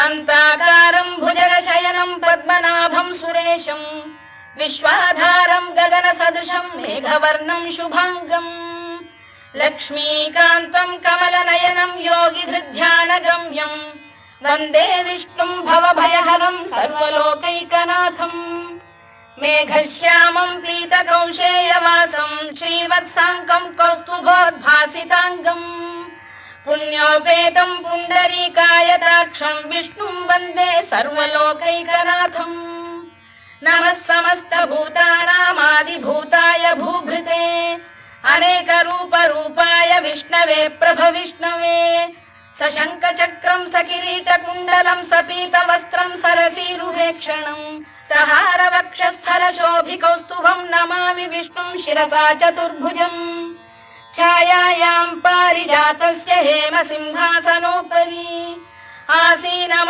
शान्ताकारं भुजगशयनं पद्मनाभं सुरेशं विश्वाधारं गगनसदृशं मेघवर्णं शुभांगं लक्ष्मीकान्तं कमलनयनं योगिधृध्यानगम्यं वन्दे विष्णुं भवभयहरं सर्वलोकैकनाथं मेघश्यामं पीतकौशेयवासं श्रीवत्साङ्कं कौस्तुभोद्भासिताङ्गं पुण्योपेतं पुण्डरीकायताक्षं विष्णुं वन्दे सर्वलोकैकनाथम् नमः समस्तभूतानामादिभूताय भूभृते अनेकरूपरूपाय विष्णवे प्रभविष्णवे सशङ्खचक्रं सकिरीटकुण्डलं सपीतवस्त्रं सरसीरुहेक्षणं सहारवक्षस्थलशोभिकौस्तुभं नमामि विष्णुं शिरसा चतुर्भुजम् छायायां पारिजातस्य हेमसिंहासनोपरि आसीनम्